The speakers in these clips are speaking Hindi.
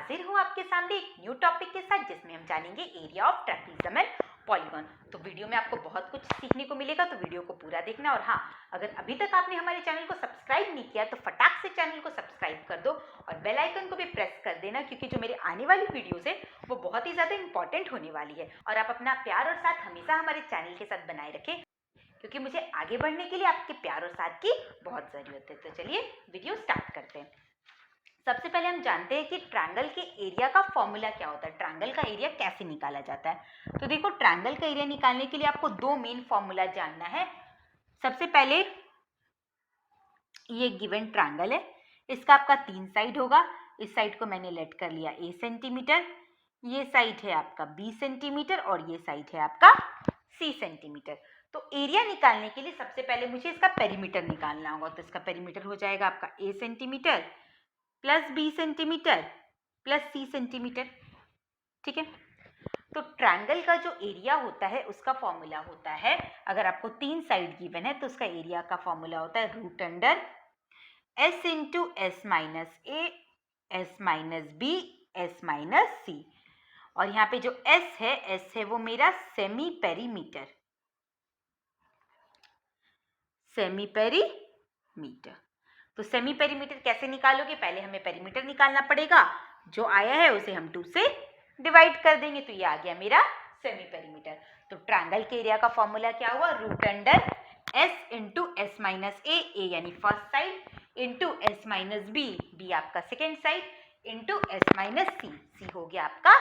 हाजिर हूँ आपके सामने एक न्यू टॉपिक के साथ जिसमें हम जानेंगे area of trapezium and polygon. तो वीडियो में आपको बहुत कुछ सीखने को मिलेगा, तो वीडियो को पूरा देखना। और हाँ, अगर अभी तक आपने हमारे चैनल को सब्सक्राइब नहीं किया तो फटाक से चैनल को सब्सक्राइब कर दो और बेल आइकन को भी प्रेस कर देना, क्योंकि जो मेरे आने वाली वीडियोस है वो बहुत ही ज़्यादा इंपॉर्टेंट होने वाली है। और आप अपना प्यार और साथ हमेशा हमारे चैनल के साथ बनाए रखें, क्योंकि मुझे आगे बढ़ने के लिए आपके प्यार और साथ की बहुत ज़रूरत है। तो चलिए वीडियो स्टार्ट करते हैं। सबसे पहले हम जानते हैं कि ट्रायंगल के एरिया का फॉर्मूला क्या होता है, ट्रायंगल का एरिया कैसे निकाला जाता है। तो देखो, ट्रायंगल का एरिया निकालने के लिए आपको दो मेन फॉर्मूला जानना है। सबसे पहले ये गिवन ट्रायंगल है, इसका आपका 3 साइड होगा। इस साइड को मैंने लेट कर लिया a सेंटीमीटर, ये साइड है आपका b सेंटीमीटर और ये साइड है आपका c सेंटीमीटर। तो एरिया निकालने के लिए सबसे पहले मुझे इसका पेरीमीटर निकालना होगा। तो इसका पेरीमीटर हो जाएगा आपका a centimetre plus b centimetre plus c centimetre. ठीक है, तो ट्रायंगल का जो एरिया होता है उसका फॉर्मूला होता है, अगर आपको 3 साइड गिवन है तो उसका एरिया का फॉर्मूला होता है root under s into S minus A S minus B S minus C. और यहाँ पे जो s है वो मेरा सेमी पेरीमीटर तो सेमी पेरीमीटर कैसे निकालोगे, पहले हमें पेरीमीटर निकालना पड़ेगा। जो आया है उसे हम 2 से डिवाइड कर देंगे, तो ये आ गया मेरा सेमी पेरीमीटर। तो ट्रायंगल के एरिया का फॉर्मूला क्या हुआ, root under s into S minus A यानी first side into S minus B आपका second side into S minus C हो गया आपका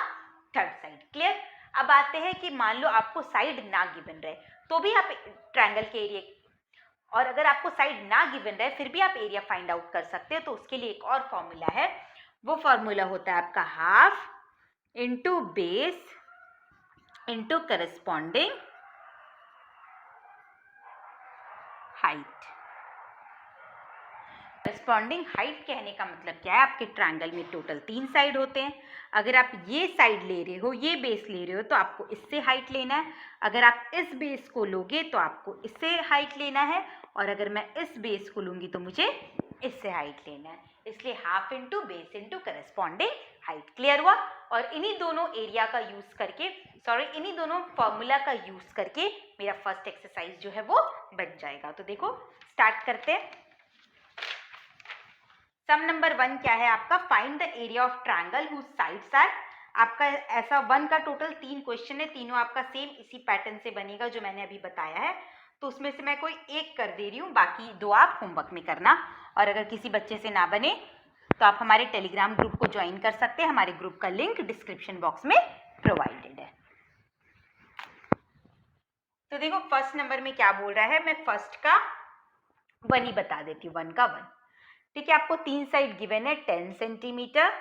थर्ड साइड। क्लियर। अब आते हैं कि मान लो आपको साइड ना गिवन रहे तो भी आप ट्रायंगल के एरिया, और अगर आपको साइड ना गिवन रहे फिर भी आप एरिया फाइंड आउट कर सकते हैं। तो उसके लिए एक और फॉर्मूला है, वो फॉर्मूला होता है आपका half into base into corresponding height. Corresponding height कहने का मतलब क्या है, आपके ट्रायंगल में टोटल 3 साइड होते हैं। अगर आप ये साइड ले रहे हो, ये बेस ले रहे हो, तो आपको इससे हाइट लेना है। अगर आप इस बेस को लोगे तो आपको इससे हाइट लेना है, और अगर मैं इस बेस को लूँगी तो मुझे इससे हाइट लेना है। इसलिए half into base into corresponding height. Clear हुआ। और इन्हीं दोनों एरिया का यूज़ करके, इन्हीं दोनों फॉर्मूला का यूज़ करके मेरा फर्स्ट एक्सरसाइज जो है वो बन जाएगा। तो देखो स्टार्ट करते हैं। सम नंबर 1 क्या है आपका, find the area of triangle whose sides are. आपका ऐसा 1 का टोटल 3 क्वेश्चन है, तीनों आपका सेम इसी पैटर्न से बनेगा जो मैंने अभी बताया है। तो उसमें से मैं कोई एक कर दे रही हूँ, बाकी 2 आप होमवर्क में करना। और अगर किसी बच्चे से ना बने तो आप हमारे टेलीग्राम ग्रुप को ज्वाइन कर सकते हैं, हमारे ग्रुप का लिंक डिस्क्रिप्शन बॉक्स में प्रोवाइडेड है। तो देखो फर्स्ट नंबर में क्या बोल रहा है, मैं फर्स्ट का 1 ही बता देती हूँ, 1 का 1। ठीक है, आपको 3 साइड गिवन है, 10 सेंटीमीटर,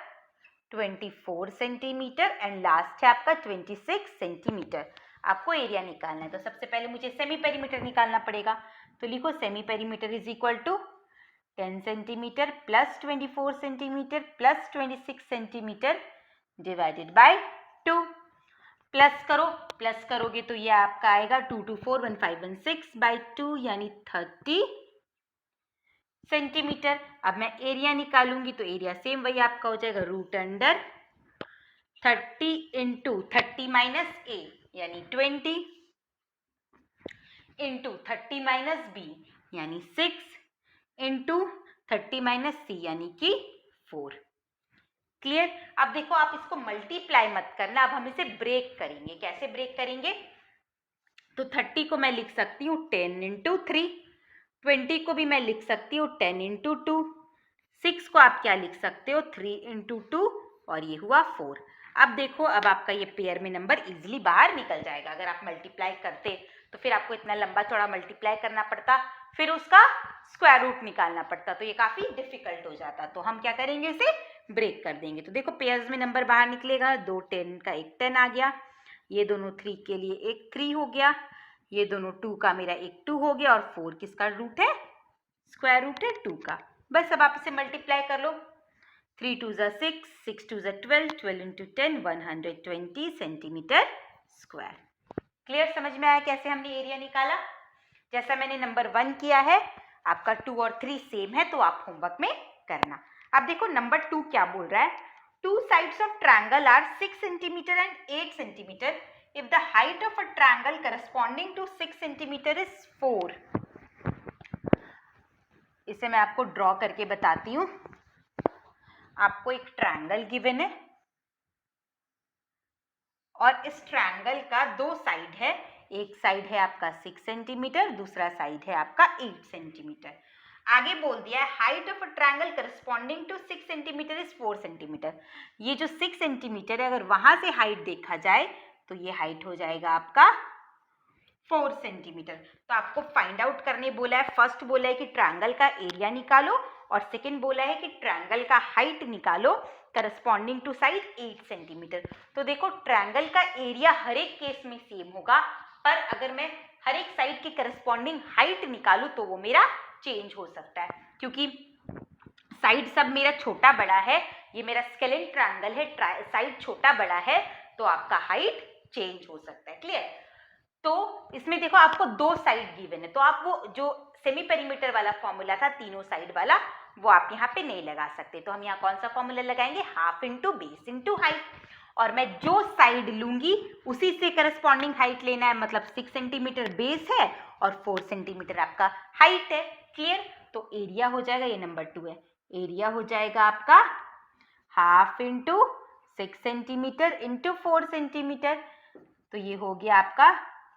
24 सेंटीमीटर एंड लास्ट है आपका 26 सेंटीमीटर। आपको एरिया निकालना है। तो सबसे पहले मुझे सेमी पेरीमीटर निकालना पड़ेगा। तो लिखो semi perimeter is equal to 10 centimetre plus 24 centimetre plus 26 centimetre divided by 2। Plus करो, प्लस करोगे तो ये आपका आएगा 2 2 4 1 5 1 6 बाई 2 यानी 30 सेंटीमीटर। अब मैं एरिया निकालूंगी तो एरिया सेम वही आपका हो जाएगा root under 30 into 30 minus A यानी 20 इंटू 30 माइनस बी यानी 6 इंटू 30 माइनस सी यानी कि 4। क्लियर। अब देखो आप इसको मल्टीप्लाई मत करना, अब हम इसे ब्रेक करेंगे। कैसे ब्रेक करेंगे, तो 30 को मैं लिख सकती हूँ 10 इंटू 3, 20 को भी मैं लिख सकती हूँ 10 इंटू 2, 6 को आप क्या लिख सकते हो 3 इंटू 2 और ये हुआ 4। अब देखो, अब आपका ये पेयर में नंबर इजीली बाहर निकल जाएगा। अगर आप मल्टीप्लाई करते तो फिर आपको इतना लंबा चौड़ा मल्टीप्लाई करना पड़ता, फिर उसका स्क्वायर रूट निकालना पड़ता, तो ये काफ़ी डिफिकल्ट हो जाता। तो हम क्या करेंगे, इसे ब्रेक कर देंगे। तो देखो पेयर्स में नंबर बाहर निकलेगा, 2 10 का एक 10 आ गया, ये दोनों 3 के लिए एक 3 हो गया, ये दोनों 2 का मेरा एक 2 हो गया, और 4 किसका रूट है, स्क्वायर रूट है 2 का। बस अब आप इसे मल्टीप्लाई कर लो, 3 2 ज़ा 6, 6 2 ज़ा 12, 12 इंटू 10 120 सेंटीमीटर स्क्वायर। क्लियर, समझ में आया कैसे हमने एरिया निकाला। जैसा मैंने नंबर 1 किया है, आपका 2 और 3 सेम है, तो आप होमवर्क में करना। अब देखो नंबर 2 क्या बोल रहा है, two sides of triangle are 6 centimeter and 8 centimeter. If the height of a triangle corresponding to 6 centimeter is 4. इसे मैं आपको ड्रॉ करके बताती हूँ. आपको एक ट्रायंगल गिवन है और इस ट्रायंगल का दो साइड है. एक साइड है आपका 6 सेंटीमीटर, दूसरा साइड है आपका 8 सेंटीमीटर. आगे बोल दिया है height of a triangle corresponding to 6 centimetre is 4 centimetre. ये जो 6 सेंटीमीटर है अगर वहां से हाइट देखा जाए तो ये हाइट हो जाएगा आपका 4 सेंटीमीटर. तो आपको फाइंड आउट करने बोला है. फर्स्ट बोला है कि ट्रायंगल का एरिया निकालो और सेकंड बोला है कि ट्रायंगल का हाइट निकालो करस्पॉन्डिंग टू साइड 8 सेंटीमीटर. तो देखो ट्रायंगल का एरिया हर एक केस में सेम होगा, पर अगर मैं हर एक साइड के करस्पॉन्डिंग हाइट निकालूं तो वो मेरा चेंज हो सकता है, क्योंकि साइड सब मेरा छोटा बड़ा है. ये मेरा स्केलेन ट्रायंगल है, साइड छोटा बड़ा है तो आपका हाइट चेंज हो सकता है. क्लियर. तो इसमें देखो आपको दो साइड गिवन है, तो आप वो जो सेमी पेरीमीटर वाला फॉर्मूला था तीनों साइड वाला वो आप यहाँ पे नहीं लगा सकते. तो हम यहाँ कौन सा फॉर्मूला लगाएंगे, half into base into height. और मैं जो साइड लूंगी उसी से करस्पॉन्डिंग हाइट लेना है. मतलब 6 सेंटीमीटर बेस है और 4 सेंटीमीटर आपका हाइट है. क्लियर. तो एरिया हो जाएगा, ये नंबर 2 है, एरिया हो जाएगा आपका half into 6 centimetre into 4 centimetre. तो ये हो गया आपका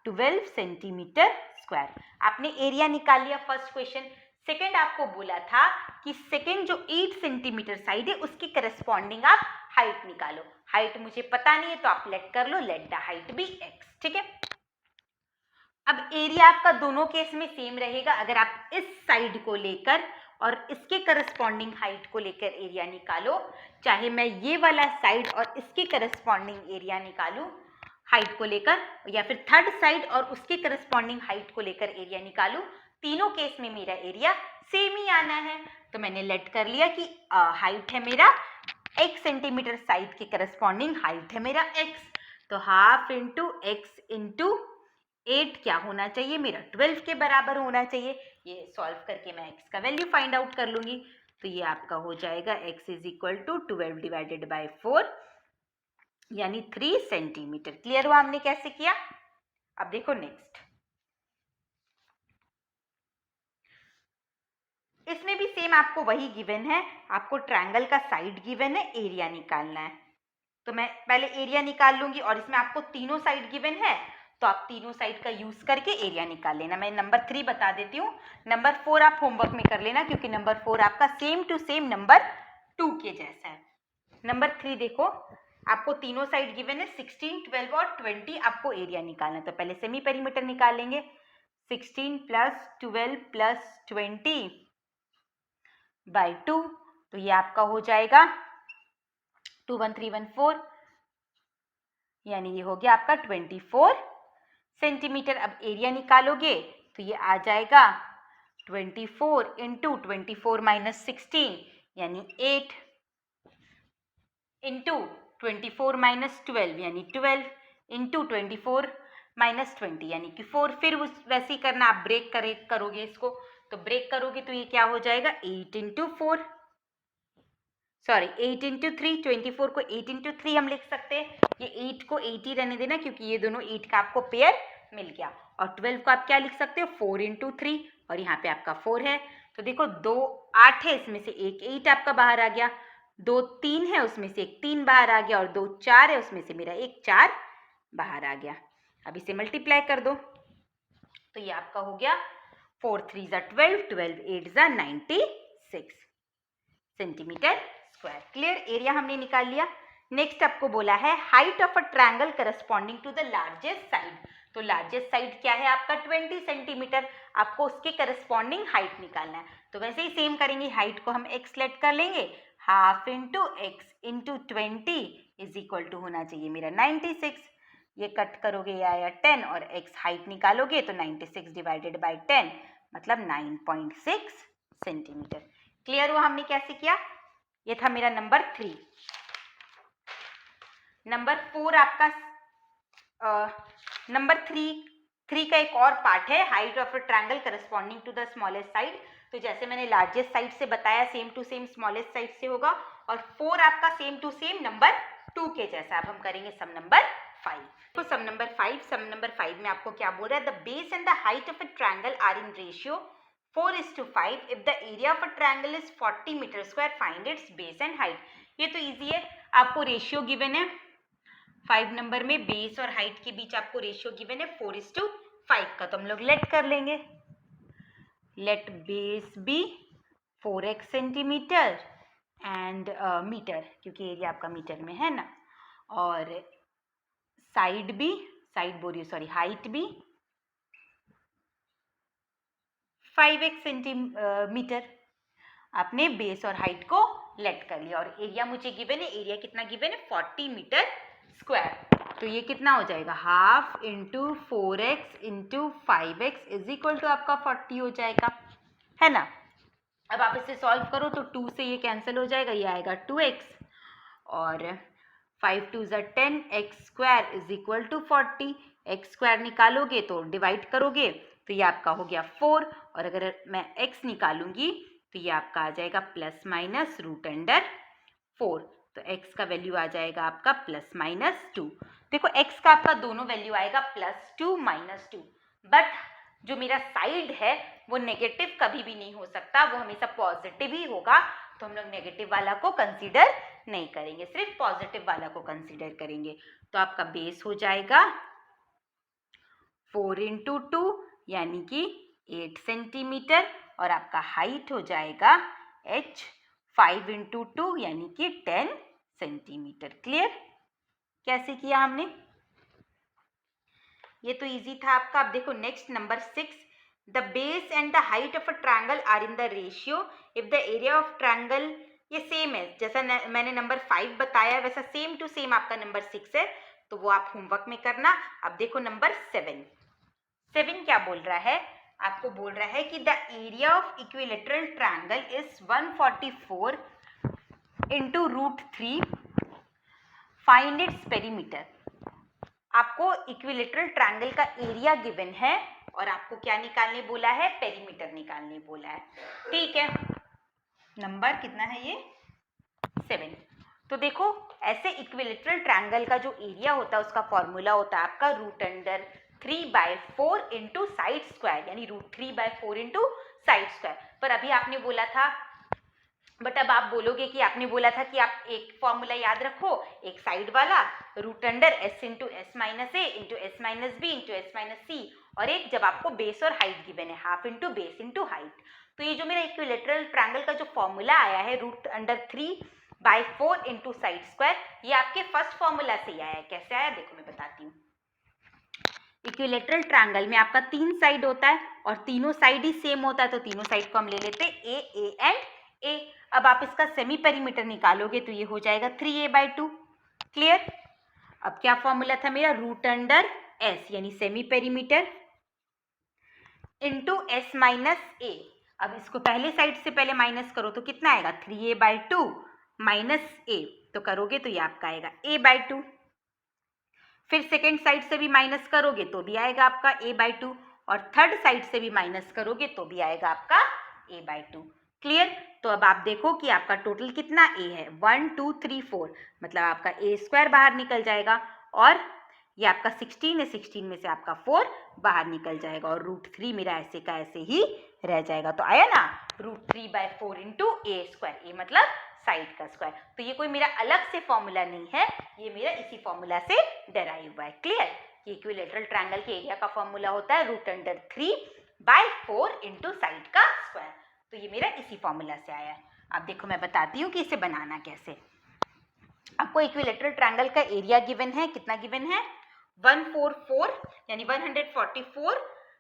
12 सेंटीमीटर स्क्वायर. आपने एरिया निकाल लिया फर्स्ट क्वेश्चन. सेकंड आपको बोला था कि सेकंड जो 8 सेंटीमीटर साइड है उसकी करस्पॉन्डिंग आप हाइट निकालो. हाइट मुझे पता नहीं है तो आप लेट कर लो, let the height be x. ठीक है. अब एरिया आपका दोनों केस में सेम रहेगा. अगर आप इस साइड को लेकर और इसके करस्पॉन्डिंग हाइट को लेकर एरिया निकालो, चाहे मैं ये वाला साइड और इसके करस्पॉन्डिंग एरिया निकालूं हाइट को लेकर, या फिर थर्ड साइड और उसके करस्पॉन्डिंग हाइट को लेकर एरिया निकालूं, तीनों केस में मेरा एरिया सेम ही आना है. तो मैंने लेट कर लिया कि हाइट है मेरा x सेंटीमीटर, साइड के करस्पॉन्डिंग हाइट है मेरा x. तो हाफ इंटू x इंटू 8 क्या होना चाहिए मेरा 12 के बराबर होना चाहिए. ये सॉल्व करके मैं x का वैल्यू फाइंड आउट कर लूंगी. तो ये आपका हो जाएगा x is equal to 12 divided by 4 यानी 3 सेंटीमीटर. क्लियर हुआ हमने कैसे किया. अब देखो नेक्स्ट, इसमें भी सेम आपको वही गिवन है. आपको ट्रायंगल का साइड गिवन है, एरिया निकालना है. तो मैं पहले एरिया निकाल लूंगी और इसमें आपको तीनों साइड गिवन है तो आप तीनों साइड का यूज करके एरिया निकाल लेना. मैं नंबर 3 बता देती हूँ. नंबर 4 आप होमवर्क में कर लेना क्योंकि नंबर 4 आपका सेम टू सेम नंबर 2 के जैसा है. नंबर 3 देखो, आपको तीनों साइड गिवन है 16, 12 और 20. आपको एरिया निकालना है. तो पहले सेमी पेरीमीटर निकाल लेंगे. 16 प्लस 12 प्लस 20 बाई 2. तो ये आपका हो जाएगा 21314 यानी ये हो गया आपका 24 सेंटीमीटर. अब एरिया निकालोगे तो ये आ जाएगा 24 इंटू 24 माइनस 16 यानी 8 इंटू 24 माइनस 12 यानी 12 इंटू 24 माइनस 20 यानी कि 4. फिर उस वैसे ही करना, आप ब्रेक करोगे इसको, तो ब्रेक करोगे तो ये क्या हो जाएगा 8 इंटू 4 सॉरी 8 इंटू 3. 24 को 8 इंटू 3 हम लिख सकते हैं. ये 8 को 8 ही रहने देना क्योंकि ये दोनों 8 का आपको पेयर मिल गया. और 12 को आप क्या लिख सकते हो 4 इंटू 3 और यहाँ पे आपका 4 है. तो देखो 2 8 है, इसमें से एक 8 आपका बाहर आ गया. 2 3 है, उसमें से एक 3 बाहर आ गया. और 2 4 है, उसमें से मेरा एक 4 बाहर आ गया. अब इसे मल्टीप्लाई कर दो तो ये आपका हो गया 4 3 ज़ा 12, 12 8 ज़ा 96 सेंटीमीटर स्क्वायर. क्लियर. एरिया हमने निकाल लिया. नेक्स्ट आपको बोला है height of a triangle corresponding to the largest side. तो लार्जेस्ट साइड क्या है आपका 20 सेंटीमीटर. आपको उसके करस्पॉन्डिंग हाइट निकालना है. तो वैसे ही सेम करेंगे, हाइट को हम x लेट कर लेंगे. Half into x into 20 is equal to होना चाहिए मेरा 96. ये कट करोगे ये आया 10 और x हाइट निकालोगे तो 96 डिवाइडेड बाई 10 मतलब 9.6 सेंटीमीटर. क्लियर हुआ हमने कैसे किया. ये था मेरा नंबर 3. नंबर 4 आपका नंबर 3 का एक और पार्ट है height of a triangle corresponding to the smallest side. तो जैसे मैंने लार्जेस्ट साइड से बताया same to same smallest side से होगा, और 4 आपका सेम टू सेम नंबर 2 के जैसा। अब हम करेंगे सम नंबर 5। तो सम नंबर 5 में आपको क्या बोल रहा है, the base and the height of a triangle are in ratio 4:5 if the area of a triangle is 40 metre square, find its base and height. ये तो इजी है, आपको रेशियो गिवन है 5 नंबर में, बेस और हाइट के बीच आपको रेशियो गिवन है 4:5 का, तो हम लोग लेट कर लेंगे। Let base be 4x centimetre and metre, क्योंकि एरिया आपका मीटर में है ना, और हाइट भी 5x सेंटीमीटर। आपने बेस और हाइट को लेट कर लिया, और एरिया मुझे गिवन है, एरिया कितना गिवन है 40 मीटर स्क्वायर। तो ये कितना हो जाएगा, half into 4x into 5x is equal to आपका 40 हो जाएगा, है ना। अब आप इसे सॉल्व करो तो 2 से ये कैंसिल हो जाएगा, ये आएगा 2x, और 5 2 ज़ा 10, x square is equal to 40। x square निकालोगे तो डिवाइड करोगे तो ये आपका हो गया 4, और अगर मैं x निकालूंगी तो ये आपका आ जाएगा प्लस माइनस √4। तो x का वैल्यू आ जाएगा आपका प्लस माइनस 2। देखो x का आपका दोनों वैल्यू आएगा +2 -2, बट जो मेरा साइड है वो नेगेटिव कभी भी नहीं हो सकता, वो हमेशा पॉजिटिव ही होगा। तो हम लोग नेगेटिव वाला को कंसीडर नहीं करेंगे, सिर्फ पॉजिटिव वाला को कंसीडर करेंगे। तो आपका बेस हो जाएगा 4 × 2 यानी कि 8 सेंटीमीटर, और आपका हाइट हो जाएगा h 5 × 2 यानी कि 10 सेंटीमीटर। क्लियर, कैसे किया हमने, ये तो इजी था आपका। अब देखो next number 6, the base and the height of a triangle are in the ratio if the area of triangle, ये सेम है जैसा मैंने नंबर 5 बताया वैसा सेम टू सेम आपका नंबर 6 है, तो वो आप होमवर्क में करना। अब देखो नंबर 7 क्या बोल रहा है, आपको बोल रहा है कि the area of equilateral triangle is 144 × √3, find its perimeter. आपको इक्विलेटरल ट्रायंगल का एरिया गिवन है और आपको क्या निकालने बोला है, पेरीमीटर निकालने बोला है। ठीक है, नंबर कितना है ये 7। तो देखो ऐसे इक्विलेटरल ट्रायंगल का जो एरिया होता है उसका फॉर्मूला होता है आपका √3/4 × साइड स्क्वायर, यानी √3/4 × साइड स्क्वायर। पर अभी आपने बोला था, बट अब आप बोलोगे कि आपने बोला था कि आप एक फॉर्मूला याद रखो, एक साइड वाला √s × s - a × s - b × s - c, और एक जब आपको बेस और हाइट गिवन है half into base into height. तो ये जो मेरा इक्विलेटरल ट्रायंगल का जो फॉर्मूला आया है √3/4 × साइड स्क्वायर, ये आपके फर्स्ट फॉर्मूला से ही आया है। कैसे आया देखो मैं बताती हूँ। इक्विलेटरल ट्रायंगल में आपका 3 साइड होता है और तीनों साइड ही सेम होता है, तो तीनों साइड को हम ले लेते हैं a एंड a। अब आप इसका सेमी पेरीमीटर निकालोगे तो ये हो जाएगा 3a/2। क्लियर, अब क्या फॉर्मूला था मेरा, √s यानी semi perimeter into s - a। अब इसको पहले साइड से पहले माइनस करो तो कितना आएगा, 3a/2 - a, तो करोगे तो ये आपका आएगा a/2। फिर सेकेंड साइड से भी माइनस करोगे तो भी आएगा आपका a/2, और थर्ड साइड से भी माइनस करोगे तो भी आएगा आपका a/2। क्लियर, तो अब आप देखो कि आपका टोटल कितना a है, 1 2 3 4, मतलब आपका a² बाहर निकल जाएगा, और ये आपका 16 है, 16 में से आपका 4 बाहर निकल जाएगा, और √3 मेरा ऐसे का ऐसे ही रह जाएगा। तो आया ना √3/4 × a², a मतलब साइड का स्क्वायर। तो ये कोई मेरा अलग से फॉर्मूला नहीं है, ये मेरा इसी फॉर्मूला से डेराइव हुआ है। क्लियर, कि इक्विलेटरल ट्रायंगल के एरिया का फॉर्मूला होता है √3/4 × साइड का स्क्वायर। तो ये मेरा इसी फॉर्मूला से आया है। अब देखो मैं बताती हूँ कि इसे बनाना कैसे। आपको इक्विलेटरल ट्रायंगल का एरिया गिवन है, कितना गिवन है, 144 यानी 144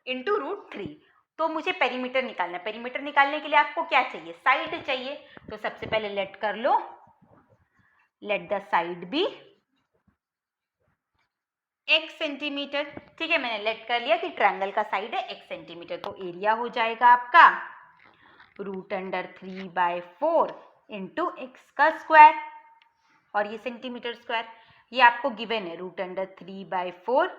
× √3। तो मुझे पेरीमीटर निकालना है। पेरीमीटर निकालने के लिए आपको क्या चाहिए, साइड चाहिए। तो सबसे पहले लेट कर लो, let the side be x centimetre. ठीक है, मैंने लेट कर लिया कि ट्रायंगल का साइड है x सेंटीमीटर, तो एरिया हो जाएगा आपका √3/4 × x का स्क्वायर, और ये सेंटीमीटर स्क्वायर। ये आपको गिवन है √3/4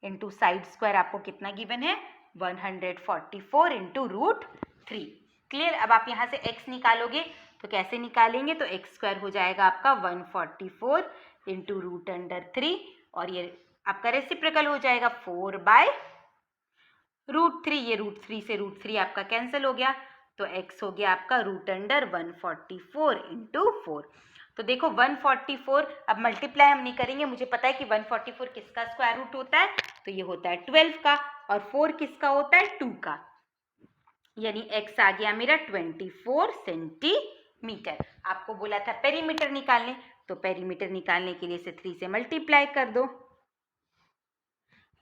× साइड स्क्वायर, आपको कितना गिवन है, 144 × √3। क्लियर। अब आप यहाँ से x निकालोगे तो कैसे निकालेंगे, तो x स्क्वायर हो जाएगा आपका 144 इंटू रूट अंडर 3 और ये आपका रेसिप्रोकल हो जाएगा 4/√3। ये √3 से √3 आपका कैंसिल हो गया तो x हो गया आपका रूट अंडर 144 इंटू 4। तो देखो 144 अब मल्टीप्लाई हम नहीं करेंगे, मुझे पता है कि 144 किसका स्क्वायर रूट होता है, तो ये होता है 12 का, और 4 किसका होता है 2 का, यानी x आ गया मेरा 24 सेंटीमीटर। आपको बोला था पेरीमीटर निकालने, तो पेरीमीटर निकालने के लिए इसे 3 से मल्टीप्लाई कर दो,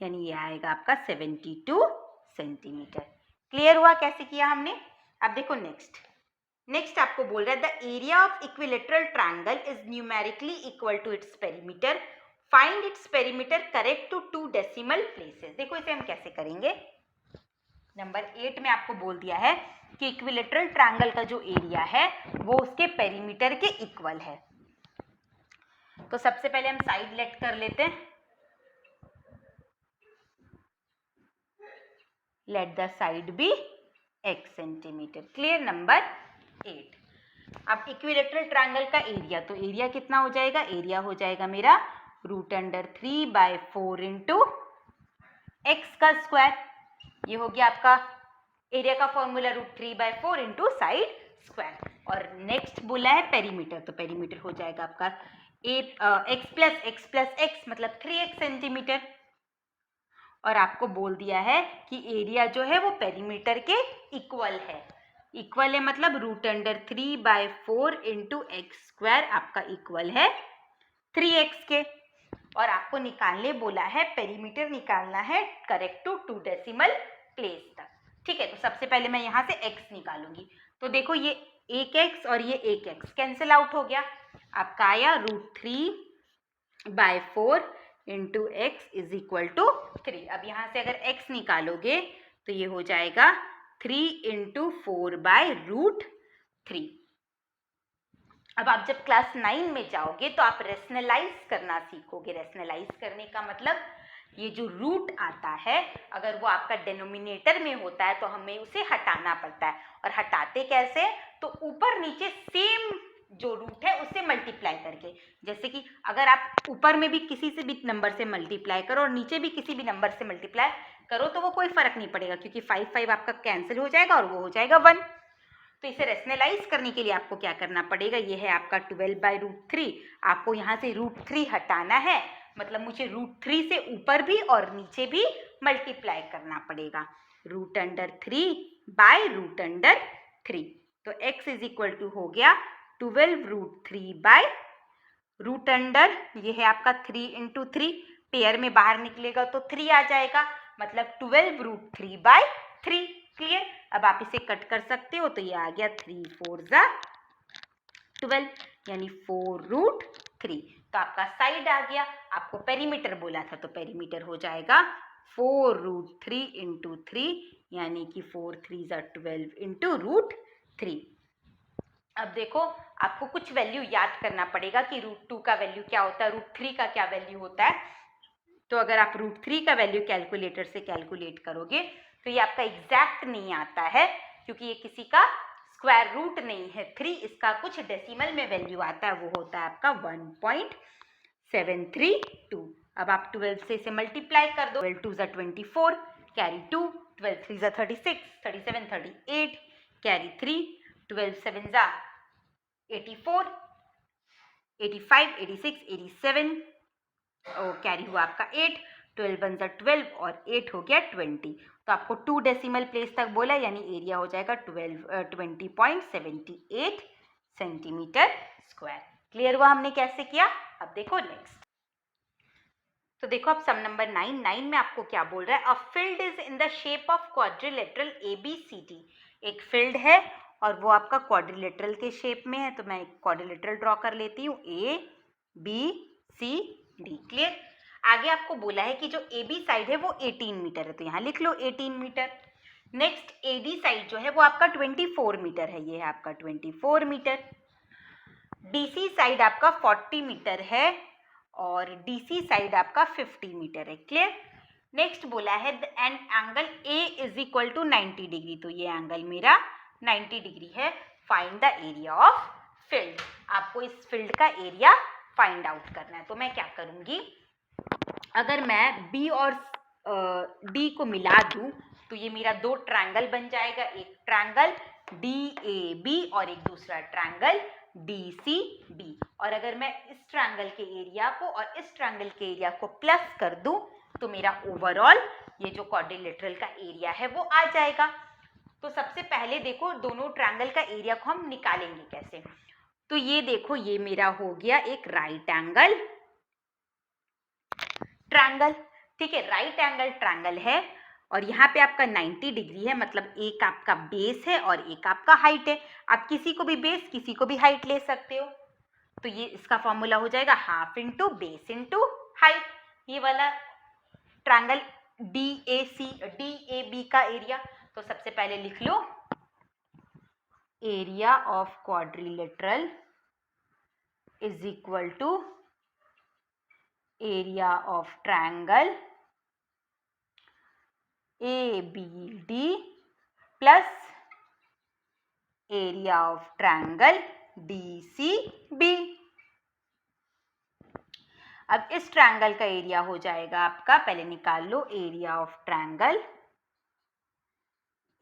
यानी ये आएगा आपका 72 सेंटीमीटर। क्लियर हुआ कैसे किया हमने। अब देखो नेक्स्ट आपको बोल रहा है the area of equilateral triangle is numerically equal to its perimeter, find its perimeter correct to 2 decimal places. देखो इसे हम कैसे करेंगे। नंबर 8 में आपको बोल दिया है कि इक्विलेटरल ट्रायंगल का जो एरिया है वो उसके पेरीमीटर के इक्वल है। तो सबसे पहले हम साइड लेट कर लेते हैं, let the side be x centimetre. Clear. Number 8। अब इक्विलेटरल ट्रायंगल का एरिया, तो एरिया कितना हो जाएगा, एरिया हो जाएगा मेरा √3/4 इंटू एक्स का स्क्वायर। ये हो गया आपका एरिया का फॉर्मूला √3/4 इंटू साइड स्क्वायर। और नेक्स्ट बोला है पेरीमीटर, तो पेरीमीटर हो जाएगा आपका x प्लस x मतलब 3x सेंटीमीटर। और आपको बोल दिया है कि एरिया जो है वो पेरीमीटर के इक्वल है। इक्वल है मतलब √3/4 इंटू एक्स स्क्वायर आपका इक्वल है 3x के। और आपको निकालने बोला है, पेरीमीटर निकालना है करेक्ट टू 2 डेसिमल प्लेस तक। ठीक है, तो सबसे पहले मैं यहाँ से x निकालूंगी। तो देखो ये 1x और ये 1x कैंसिल आउट हो गया, आपका आया √3/4 into x is equal to 3। अब यहाँ से अगर x निकालोगे तो ये हो जाएगा 3 इंटू 4/√3। अब आप जब क्लास 9 में जाओगे तो आप रेशनलाइज करना सीखोगे। रेशनलाइज करने का मतलब ये जो रूट आता है अगर वो आपका डिनोमिनेटर में होता है तो हमें उसे हटाना पड़ता है। और हटाते कैसे, तो ऊपर नीचे सेम जो रूट है उससे मल्टीप्लाई करके। जैसे कि अगर आप ऊपर में भी किसी से भी नंबर से मल्टीप्लाई करो और नीचे भी किसी भी नंबर से मल्टीप्लाई करो तो वो कोई फर्क नहीं पड़ेगा, क्योंकि 5 आपका कैंसिल हो जाएगा और वो हो जाएगा 1। तो इसे रेशनलाइज करने के लिए आपको क्या करना पड़ेगा, ये है आपका 12/√3। आपको यहाँ से √3 हटाना है, मतलब मुझे √3 से ऊपर भी और नीचे भी मल्टीप्लाई करना पड़ेगा, √3/√3। तो x इज इक्वल टू हो गया 12√3/√, ये है आपका 3 इंटू 3, पेयर में बाहर निकलेगा तो 3 आ जाएगा, मतलब 12√3/3। क्लियर। अब आप इसे कट कर सकते हो तो ये आ गया 3 4 जा 12 यानी 4√3। तो आपका साइड आ गया। आपको पेरीमीटर बोला था तो पेरीमीटर हो जाएगा 4√3 इंटू 3 यानी कि 4 3 जा 12 इंटू √3। अब देखो आपको कुछ वैल्यू याद करना पड़ेगा कि √2 का वैल्यू क्या होता है, √3 का क्या वैल्यू होता है। तो अगर आप √3 का वैल्यू कैलकुलेटर से कैलकुलेट करोगे तो ये आपका एग्जैक्ट नहीं आता है, क्योंकि ये किसी का स्क्वायर रूट नहीं है 3, इसका कुछ डेसिमल में वैल्यू आता है, वो होता है आपका 1.732। अब आप 12 से इसे मल्टीप्लाई कर दो, 12 2 जा 24 कैरी 2, 12 3 जा 36, 37 38 कैरी 3, 12 7 जा 84, 85 86 87 और कैरी हुआ आपका 8, 12 1 जा 12 और 8 हो गया 20। तो आपको 2 डेसिमल प्लेस तक बोला, यानी एरिया हो जाएगा 20.78 सेंटीमीटर स्क्वायर। क्लियर हुआ हमने कैसे किया। अब देखो नेक्स्ट। तो देखो अब सम नंबर 9 में आपको क्या बोल रहा है, a field is in the shape of quadrilateral ABCD। एक फील्ड है और वो आपका क्वाड्रिलेटरल के शेप में है, तो मैं एक क्वाड्रिलेटरल ड्रॉ कर लेती हूँ ABCD। क्लियर। आगे आपको बोला है कि जो AB साइड है वो 18 मीटर है, तो यहाँ लिख लो 18 मीटर। नेक्स्ट AD साइड जो है वो आपका 24 मीटर है, ये है आपका 24 मीटर। BC साइड आपका 40 मीटर है और DC साइड आपका 50 मीटर है। क्लियर। नेक्स्ट बोला है and angle A is equal to 90 degree, तो ये एंगल मेरा 90 डिग्री है। Find the area of field, आपको इस फील्ड का एरिया फाइंड आउट करना है। तो मैं क्या करूँगी, अगर मैं बी और डी को मिला दूं तो ये मेरा दो ट्रायंगल बन जाएगा, एक ट्रायंगल DAB और एक दूसरा ट्रायंगल DCB। और अगर मैं इस ट्रायंगल के एरिया को और इस ट्रायंगल के एरिया को प्लस कर दूं तो मेरा ओवरऑल ये जो क्वाड्रिलेटरल का एरिया है वो आ जाएगा। तो सबसे पहले देखो दोनों ट्रायंगल का एरिया को हम निकालेंगे कैसे। तो ये देखो ये मेरा हो गया एक राइट एंगल ट्रायंगल, ठीक है, राइट एंगल ट्रायंगल है और यहाँ पे आपका 90 डिग्री है, मतलब एक आपका बेस है और एक आपका हाइट है। आप किसी को भी बेस किसी को भी हाइट ले सकते हो। तो ये इसका फॉर्मूला हो जाएगा half into base into height. ये वाला ट्रायंगल DAB का एरिया, तो सबसे पहले लिख लो area of quadrilateral is equal to area of triangle ABD plus area of triangle DCB। अब इस ट्रायंगल का एरिया हो जाएगा आपका, पहले निकाल लो एरिया ऑफ ट्रायंगल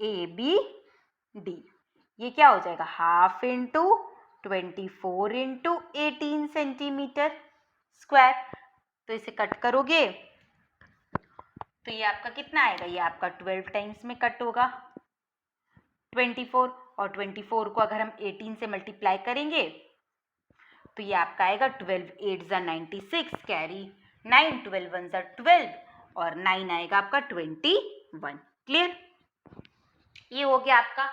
ABD। ये क्या हो जाएगा half into 24 into 18 centimetre square. तो इसे कट करोगे तो ये आपका कितना आएगा, ये आपका 12 टाइम्स में कट होगा 24, और 24 को अगर हम 18 से मल्टीप्लाई करेंगे तो ये आपका आएगा 12 8 ज़ा 96 कैरी 9 12 1 ज़ा 12 और 9 आएगा आपका 21। क्लियर, ये हो गया आपका।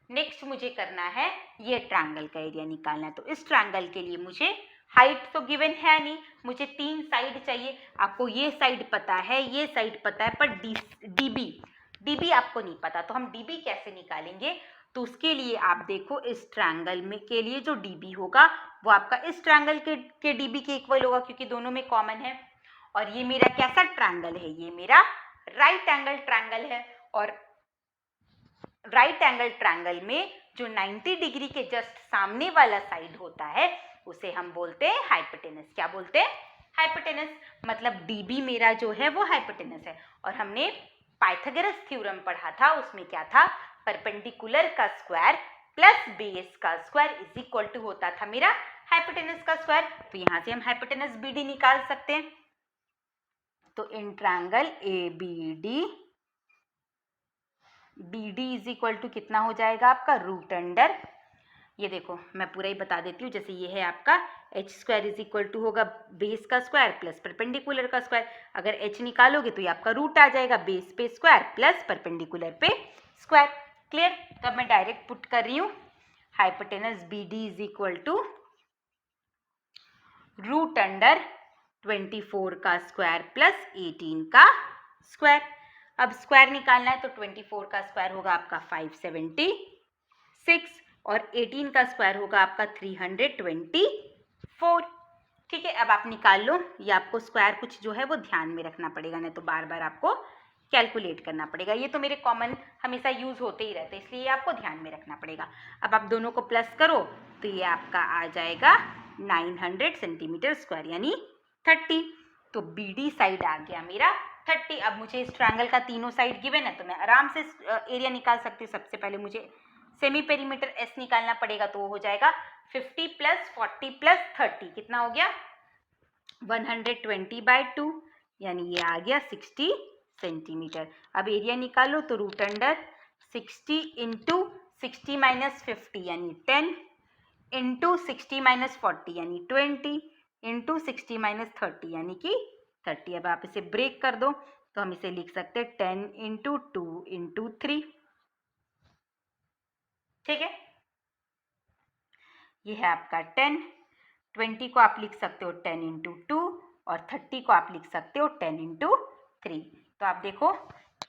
नेक्स्ट मुझे करना है ये ट्रायंगल का एरिया निकालना है। तो इस ट्रायंगल के लिए मुझे हाइट तो गिवन है नहीं, मुझे 3 साइड चाहिए। आपको ये साइड पता है, ये साइड पता है, पर DB आपको नहीं पता। तो हम DB कैसे निकालेंगे, तो उसके लिए आप देखो इस ट्रायंगल में के लिए जो DB होगा वो आपका इस ट्रायंगल के DB के इक्वल होगा, क्योंकि दोनों में कॉमन है। और ये मेरा कैसा ट्रायंगल है, ये मेरा राइट एंगल ट्रायंगल है। और राइट एंगल ट्रायंगल में जो 90 डिग्री के जस्ट सामने वाला साइड होता है उसे हम बोलते हैं हाइपोटेनस। क्या बोलते हैं, हाइपोटेनस। मतलब DB मेरा जो है वो हाइपोटेनस है। और हमने पाइथागोरस थ्योरम पढ़ा था, उसमें क्या था, परपेंडिकुलर का स्क्वायर प्लस बेस का स्क्वायर इज इक्वल टू होता था मेरा हाइपोटेनस का स्क्वायर। तो यहाँ से हम हाइपोटेनस BD निकाल सकते हैं। तो in triangle ABD BD is equal to कितना हो जाएगा आपका रूट अंडर, ये देखो मैं पूरा ही बता देती हूँ। जैसे ये है आपका h square is equal to होगा बेस का स्क्वायर प्लस परपेंडिकुलर का स्क्वायर। अगर h निकालोगे तो ये आपका रूट आ जाएगा बेस पे स्क्वायर प्लस परपेंडिकुलर पे स्क्वायर। क्लियर, तो अब मैं डायरेक्ट पुट कर रही हूँ hypotenuse BD is equal to root under 24 का स्क्वायर प्लस 18 का स्क्वायर। अब स्क्वायर निकालना है तो 24 का स्क्वायर होगा आपका 576 और 18 का स्क्वायर होगा आपका 324। ठीक है, अब आप निकाल लो। ये आपको स्क्वायर कुछ जो है वो ध्यान में रखना पड़ेगा, नहीं तो बार बार आपको कैलकुलेट करना पड़ेगा। ये तो मेरे कॉमन हमेशा यूज होते ही रहते हैं, इसलिए ये आपको ध्यान में रखना पड़ेगा। अब आप दोनों को प्लस करो तो ये आपका आ जाएगा 900 सेंटीमीटर स्क्वायर यानी 30। तो BD साइड आ गया मेरा 30। अब मुझे इस ट्रायंगल का तीनों साइड गिवन है तो मैं आराम से एरिया निकाल सकती हूँ। सबसे पहले मुझे सेमी पेरीमीटर S निकालना पड़ेगा, तो वो हो जाएगा 50 प्लस 40 प्लस 30 कितना हो गया 120/2 यानी ये आ गया 60 सेंटीमीटर। अब एरिया निकालो तो रूट अंडर 60 इंटू 60 माइनस 50 यानी 10 इंटू 60 माइनस 40 यानी 20 इंटू 60 माइनस 30 यानी कि 30। अब आप इसे ब्रेक कर दो तो हम इसे लिख सकते हैं 10 इंटू 2 इंटू 3। ठीक है, ये है आपका 10। 20 को आप लिख सकते हो 10 इंटू 2 और 30 को आप लिख सकते हो 10 इंटू 3। तो आप देखो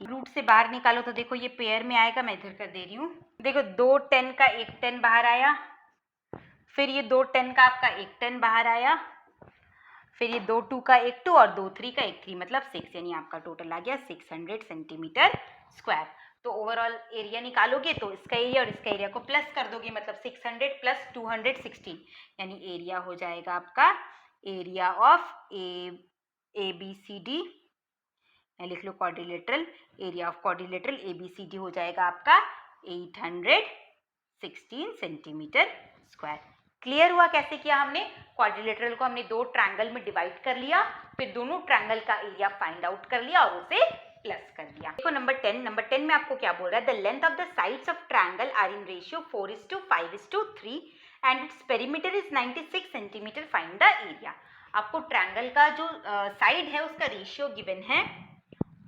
रूट से बाहर निकालो तो देखो ये पेयर में आएगा, मैं इधर कर दे रही हूँ। देखो 2 10 का एक 10 बाहर आया, फिर ये 2 10 का आपका एक 10 बाहर आया, फिर ये 2 2 का एक 2 और 2 3 का एक 3 मतलब 6 यानी आपका टोटल आ गया 600 सेंटीमीटर स्क्वायर। तो ओवरऑल एरिया निकालोगे तो इसका एरिया और इसका एरिया को प्लस कर दोगे, मतलब 600 प्लस 216, यानी एरिया हो जाएगा आपका area of A B C D, लिख लो quadrilateral, area of quadrilateral A B C D हो जाएगा आपका 816 सेंटीमीटर स्क्वायर। क्लियर हुआ कैसे किया हमने? क्वाड्रिलेटरल को हमने दो ट्रायंगल में डिवाइड कर लिया, फिर दोनों ट्रायंगल का एरिया फाइंड आउट कर लिया और उसे प्लस कर दिया। देखो नंबर 10 में आपको क्या बोल रहा है? The length of the sides of triangle are in ratio 4:5:3 and its perimeter is 96 centimetre, find the area. आपको ट्रायंगल का जो साइड है उसका रेशियो गिवन है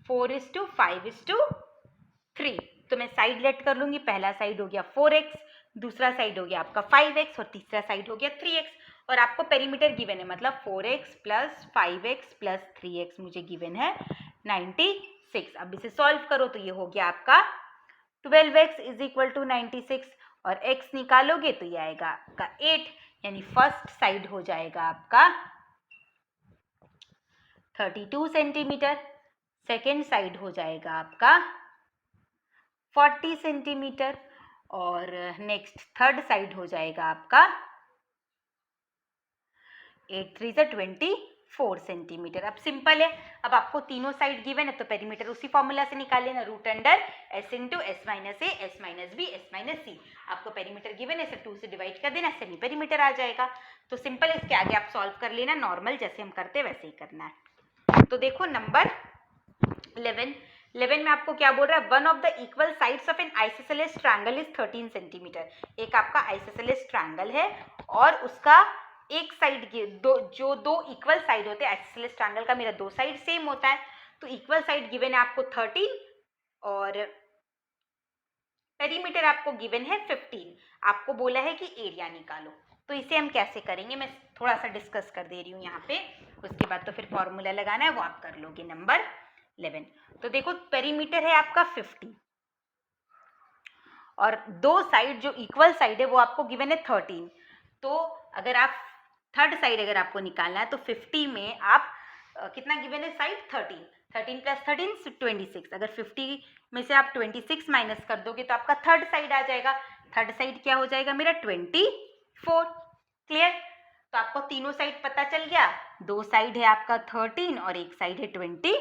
4:5:3। तो मैं साइड लेट कर लूंगी, पहला साइड हो गया 4x, दूसरा साइड हो गया आपका 5x और तीसरा साइड हो गया 3x, और आपको पेरीमीटर गिवन है, मतलब 4x plus 5x plus 3x मुझे गिवन है 96। अब इसे सॉल्व करो तो ये हो गया आपका 12x इज इक्वल टू 96 और x निकालोगे तो ये आएगा आपका 8, यानी फर्स्ट साइड हो जाएगा आपका 32 सेंटीमीटर, सेकेंड साइड हो जाएगा आपका 40 सेंटीमीटर और नेक्स्ट थर्ड साइड हो जाएगा आपका 8 3 से 24 सेंटीमीटर। अब सिंपल है, अब आपको तीनों साइड गिवन है तो पेरीमीटर उसी फॉर्मूला से निकाल लेना, root under s into s minus A s minus B s minus C. आपको पेरीमीटर गिवन है, इसे 2 से डिवाइड कर देना, सेमी पेरीमीटर आ जाएगा। तो सिंपल, इसके आगे आप सॉल्व कर लेना, नॉर्मल जैसे हम करते वैसे ही करना है। तो देखो नंबर 11 में आपको क्या बोल रहा है? One of the equal sides of N isosceles triangle is 13 centimetre. एक आपका आइसोसेलेस ट्रायंगल है और उसका एक साइड जो दो इक्वल साइड होते हैं, आइसोसेलेस ट्रायंगल का मेरा दो साइड सेम होता है, तो इक्वल साइड गिवन है आपको 13 और पेरीमीटर आपको गिवन है 15। आपको बोला है कि एरिया निकालो, तो इसे हम कैसे करेंगे मैं थोड़ा सा डिस्कस कर दे रही हूँ यहाँ पे, उसके बाद तो फिर फॉर्मूला लगाना है वो आप कर लोगे। नंबर 11, तो देखो पेरीमीटर है आपका 50 और दो साइड जो इक्वल साइड है वो आपको गिवन है 13। तो अगर आप थर्ड साइड अगर आपको निकालना है तो 50 में आप कितना गिवन है साइड? 13 प्लस 13 26। अगर 50 में से आप 26 माइनस कर दोगे तो आपका थर्ड साइड आ जाएगा। थर्ड साइड क्या हो जाएगा मेरा? 24। क्लियर? तो आपको तीनों साइड पता चल गया, दो साइड है आपका 13 और एक साइड है 24।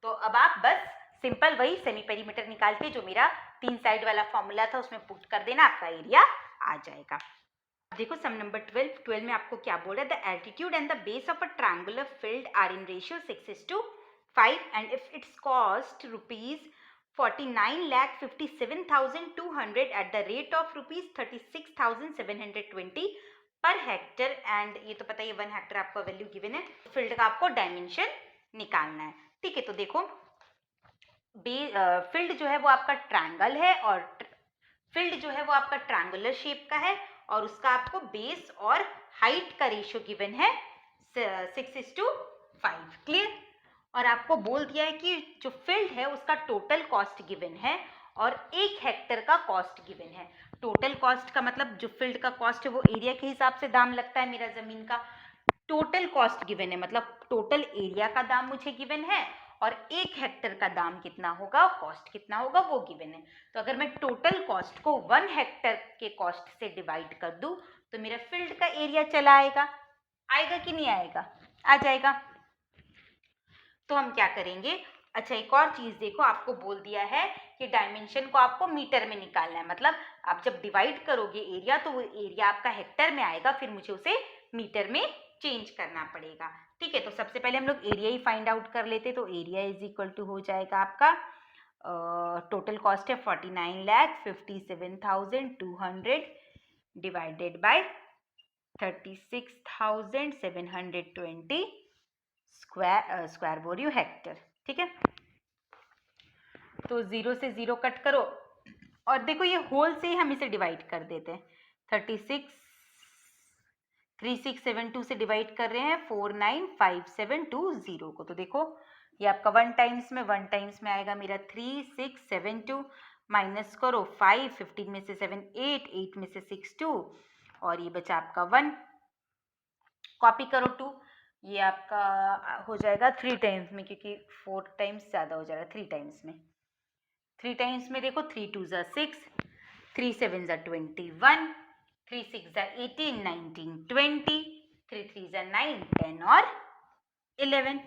तो अब आप बस सिंपल वही सेमी पेरीमीटर निकाल के जो मेरा 3 साइड वाला फॉर्मूला था उसमें पुट कर देना, आपका एरिया आ जाएगा। देखो सम नंबर 12 में आपको क्या बोल रहा है? The altitude and the base of a triangular field are in ratio 6:5 and if its cost ₹49,57,200 at the rate of ₹36,720 per Hector, and ये तो पता है 1 हेक्टर आपका वैल्यू गिवन है, फील्ड का आपको डायमेंशन निकालना है। ठीक है, तो देखो फील्ड जो है वो आपका ट्रायंगल है और फील्ड जो है वो आपका ट्रायंगुलर शेप का है और उसका आपको बेस और हाइट का रेशियो गिवन है 6:5। क्लियर? और आपको बोल दिया है कि जो फील्ड है उसका टोटल कॉस्ट गिवन है और 1 हेक्टर का कॉस्ट गिवन है। टोटल कॉस्ट का मतलब जो फील्ड का कॉस्ट है वो एरिया के हिसाब से दाम लगता है मेरा जमीन का। टोटल कॉस्ट गिवन है मतलब टोटल एरिया का दाम मुझे गिवन है और 1 हेक्टर का दाम कितना होगा, कॉस्ट कितना होगा वो गिवन है। तो अगर मैं टोटल कॉस्ट को 1 हेक्टर के कॉस्ट से डिवाइड कर दूं तो मेरा फील्ड का एरिया चला आएगा। आएगा कि नहीं आएगा? आ जाएगा। तो हम क्या करेंगे? अच्छा, एक और चीज देखो, आपको बोल दिया है कि डायमेंशन को आपको मीटर में निकालना है, मतलब आप जब डिवाइड करोगे एरिया तो वो एरिया आपका हेक्टर में आएगा, फिर मुझे उसे मीटर में चेंज करना पड़ेगा। ठीक है, तो सबसे पहले हम लोग एरिया ही फाइंड आउट कर लेते। तो एरिया इज इक्वल टू हो जाएगा आपका टोटल कॉस्ट है 49,57,200 डिवाइडेड बाय 36,720 स्क्वायर बोलियो हेक्टर। ठीक है, तो 0 से 0 कट करो और देखो ये होल से ही हम इसे डिवाइड कर देते हैं। 36,3672 से डिवाइड कर रहे हैं 49,5720 को। तो देखो ये आपका 1 टाइम्स में आएगा मेरा 3672, माइनस करो 5, 15 में से 7 8, 8 में से 6 2 और ये बचा आपका 1। कॉपी करो 2, ये आपका हो जाएगा 3 टाइम्स में क्योंकि 4 टाइम्स ज़्यादा हो जाएगा 3 टाइम्स में। 3 टाइम्स में देखो 3 2 ज़ा 6, 3 7 ज़ा 21, 3 6 ज़ा 18, 19, 20, 3 3 ज़ा 9, 10 और 11।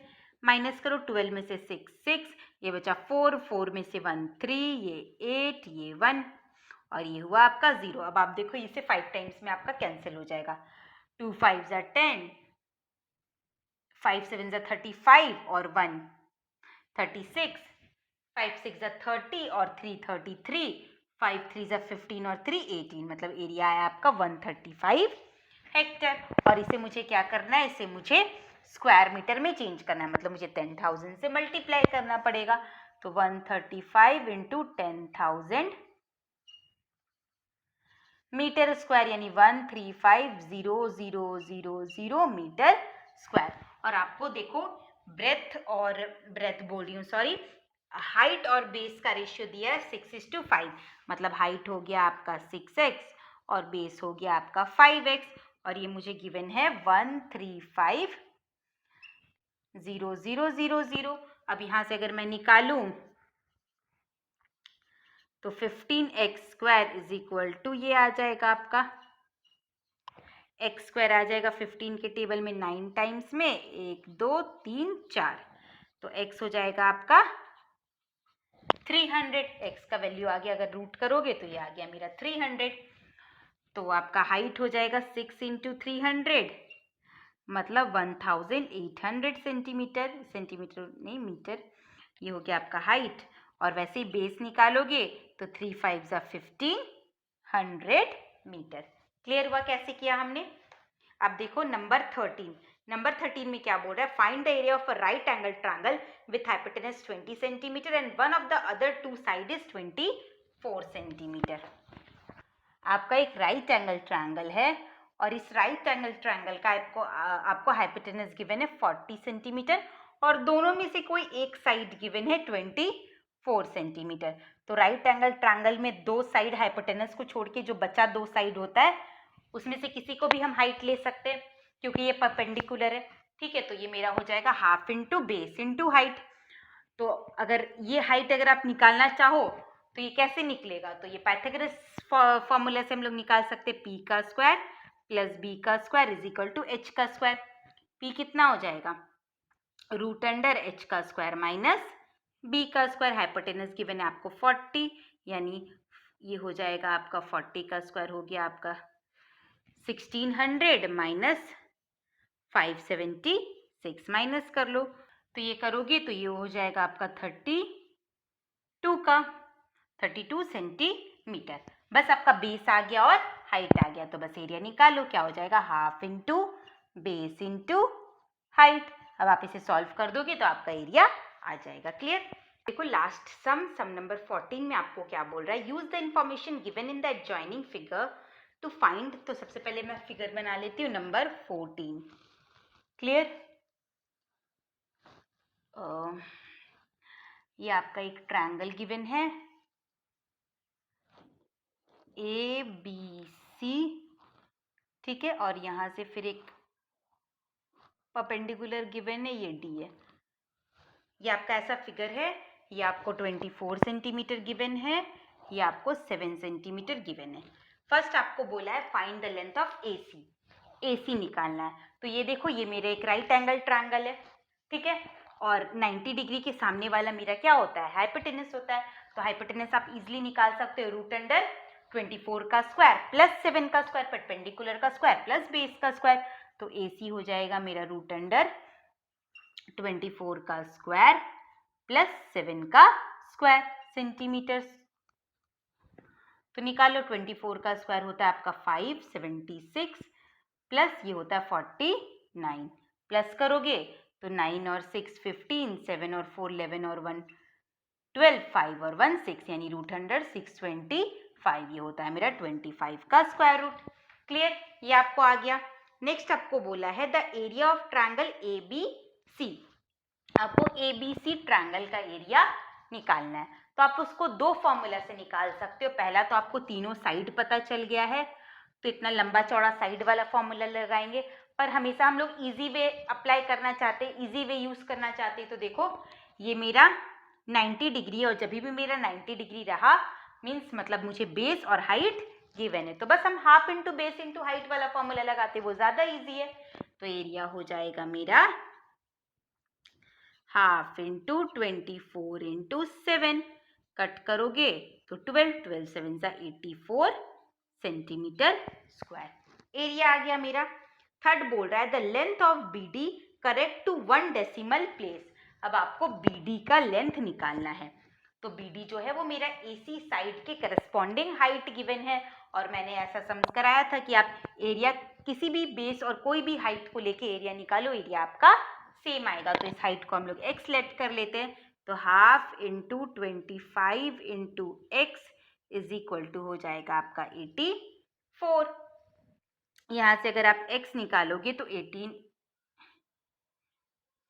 माइनस करो 12 में से 6 6, ये बचा 4, 4 में से 1 3, ये 8, ये 1 और ये हुआ आपका 0। अब आप देखो इसे 5 टाइम्स में आपका कैंसिल हो जाएगा। 2 5 ज़ा 10, 5 7 ज़ा 35 और 1 36, 5 6 ज़ा 30 और 3 33, 5 3 ज़ा 15 और 3 18, मतलब एरिया है आपका 135 हेक्टेयर। और इसे मुझे क्या करना है, इसे मुझे स्क्वायर मीटर में चेंज करना है, मतलब मुझे 10,000 से मल्टीप्लाई करना पड़ेगा। तो 135 इंटू 10,000 मीटर स्क्वायर यानी 135,000 मीटर स्क्वायर। और आपको देखो ब्रेथ बोल रही हूँ, सॉरी, हाइट और बेस का रेशियो दिया है 6:5, मतलब हाइट हो गया आपका 6x और बेस हो गया आपका 5x, और ये मुझे गिवन है 135,000। अब यहाँ से अगर मैं निकालूं तो 15x square is equal to ये आ जाएगा आपका x स्क्वायर आ जाएगा 15 के टेबल में 9 टाइम्स में 1 2 3 4, तो x हो जाएगा आपका 300। x का वैल्यू आ गया, अगर रूट करोगे तो ये आ गया मेरा 300। तो आपका हाइट हो जाएगा 6 इंटू 300, मतलब 1800 सेंटीमीटर नहीं मीटर, ये हो गया आपका हाइट। और वैसे ही बेस निकालोगे तो 3 5 ज़ा 1500 मीटर। क्लियर हुआ कैसे किया हमने। अब देखो नंबर 13 में क्या बोल रहा है, find the area of a right angle triangle with hypotenuse 20 centimetre and one of the other two side is 24 centimetre. आपका एक राइट एंगल ट्रायंगल है और इस राइट एंगल ट्रायंगल का आपको हाइपोटेनस गिवन है 40 सेंटीमीटर और दोनों में से कोई एक साइड गिवन है 24 सेंटीमीटर। तो राइट एंगल ट्रायंगल में दो साइड हाइपोटेनस को छोड़ के जो बचा दो साइड होता है उसमें से किसी को भी हम हाइट ले सकते हैं क्योंकि ये परपेंडिकुलर है। ठीक है, तो ये मेरा हो जाएगा half into base into height. तो अगर ये हाइट अगर आप निकालना चाहो तो ये कैसे निकलेगा, तो ये पाइथागोरस फॉर्मूला से हम लोग निकाल सकते हैं, p का स्क्वायर प्लस b का square is equal to h का स्क्वायर। p कितना हो जाएगा, रूट अंडर h का स्क्वायर माइनस b का स्क्वायर। हाइपोटेनस गिवन है आपको 40, यानी ये हो जाएगा आपका 40 का स्क्वायर हो गया आपका 1600 माइनस 576, माइनस कर लो तो ये करोगे तो ये हो जाएगा आपका 32 सेंटीमीटर। बस आपका बेस आ गया और हाइट आ गया, तो बस एरिया निकालो, क्या हो जाएगा half into base into height. अब आप इसे सॉल्व कर दोगे तो आपका एरिया आ जाएगा। क्लियर। देखो लास्ट सम नंबर 14 में आपको क्या बोल रहा है, use the information given in the adjoining figure to find. तो सबसे पहले मैं फिगर बना लेती हूँ नंबर 14। क्लियर। ये आपका एक ट्रायंगल गिवन है ABC, ठीक है, और यहाँ से फिर एक परपेंडिकुलर गिवन है, ये D है। ये आपका ऐसा फिगर है, ये आपको 24 सेंटीमीटर गिवन है, ये आपको 7 सेंटीमीटर गिवन है। फर्स्ट आपको बोला है find the length of AC निकालना है। तो ये देखो ये मेरा एक राइट एंगल ट्रायंगल है, ठीक है, और 90 डिग्री के सामने वाला मेरा क्या होता है, हाइपोटेनस होता है। तो हाइपोटेनस आप इजीली निकाल सकते हो, रूट अंडर 24 का स्क्वायर प्लस 7 का स्क्वायर परपेंडिकुलर का स्क्वायर प्लस बेस का स्क्वायर। तो AC हो जाएगा मेरा रूट अंडर 24 का स्क्वायर प्लस 7 का स्क्वायर सेंटीमीटर। तो निकालो 24 का स्क्वायर होता है आपका 576 प्लस ये होता है 49, प्लस करोगे तो 9 और 6 15, 7 और 4 11 और 1 12, 5 और 1 6, यानी रूट अंडर 625, ये होता है मेरा 25 का स्क्वायर रूट। क्लियर, ये आपको आ गया। नेक्स्ट आपको बोला है the area of triangle ABC। आपको ABC ट्रायंगल का एरिया निकालना है, तो आप उसको दो फॉर्मूला से निकाल सकते हो। पहला तो आपको तीनों साइड पता चल गया है, तो इतना लंबा चौड़ा साइड वाला फॉर्मूला लगाएंगे, पर हमेशा हम लोग इजी वे अप्लाई करना चाहते हैं, इजी वे यूज करना चाहते हैं। तो देखो ये मेरा 90 डिग्री, और जब भी मेरा 90 डिग्री रहा मीन्स मतलब मुझे बेस और हाइट गिवन है, तो बस हम half into base into height वाला फॉर्मूला लगाते, वो ज़्यादा ईजी है। तो एरिया हो जाएगा मेरा हाफ इंटू 24 इंटू 7, कट करोगे तो 12, 12 7 सा 84 सेंटीमीटर स्क्वायर एरिया आ गया मेरा। थर्ड बोल रहा है the length of BD correct to 1 decimal place. अब आपको BD का लेंथ निकालना है, तो BD जो है वो मेरा AC साइड के करस्पॉन्डिंग हाइट गिवन है, और मैंने ऐसा समझ कराया था कि आप एरिया किसी भी बेस और कोई भी हाइट को लेके एरिया निकालो, एरिया आपका सेम आएगा। तो इस हाइट को हम लोग x लेट कर लेते हैं, तो half into 25 into x is equal to हो जाएगा आपका 84। यहाँ से अगर आप x निकालोगे तो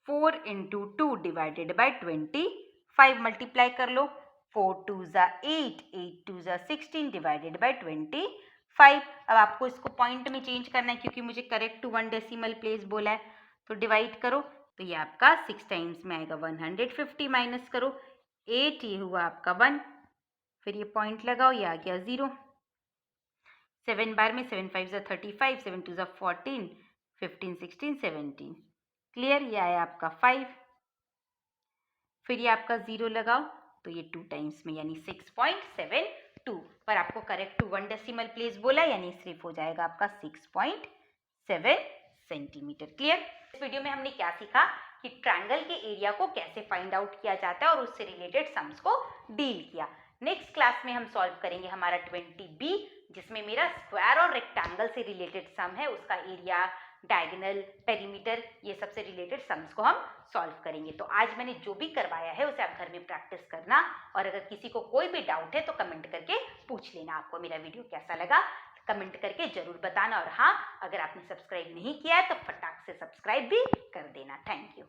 4 इंटू 2 डिवाइडेड बाई 25 मल्टीप्लाई कर लो, 4 2 ज़ा 8, 8 2 ज़ा 16 डिवाइडेड बाई 25। अब आपको इसको पॉइंट में चेंज करना है क्योंकि मुझे करेक्ट टू 1 डेसिमल प्लेस बोला है, तो डिवाइड करो तो ये आपका 6 टाइम्स में आएगा 150, माइनस करो 8, ये हुआ आपका 1, फिर ये पॉइंट लगाओ, ये आ गया 0। 7 बार में 7 5 ज़ा 35, 7 2 ज़ा 14, 15 16 17, क्लियर। ये आया आपका 5, फिर ये आपका 0 लगाओ तो ये 2 टाइम्स में यानी 6.72, पर आपको करेक्ट टू 1 डेसिमल प्लेस बोला यानी सिर्फ हो जाएगा आपका 6.7 सेंटीमीटर। क्लियर। इस वीडियो में हमने क्या सीखा कि ट्रायंगल के एरिया को कैसे फाइंड आउट किया जाता है और उससे रिलेटेड सम्स को डील किया। नेक्स्ट क्लास में हम सॉल्व करेंगे हमारा 20B, जिसमें मेरा स्क्वायर और रेक्टेंगल से रिलेटेड सम है, उसका एरिया, डायगोनल, पेरीमीटर, ये सबसे रिलेटेड सम्स को हम सॉल्व करेंगे। तो आज मैंने जो भी करवाया है उसे आप घर में प्रैक्टिस करना, और अगर किसी को कोई भी डाउट है तो कमेंट करके पूछ लेना। आपको मेरा वीडियो कैसा लगा कमेंट करके जरूर बताना, और हाँ, अगर आपने सब्सक्राइब नहीं किया है तो फटाक से सब्सक्राइब भी कर देना। Thank you.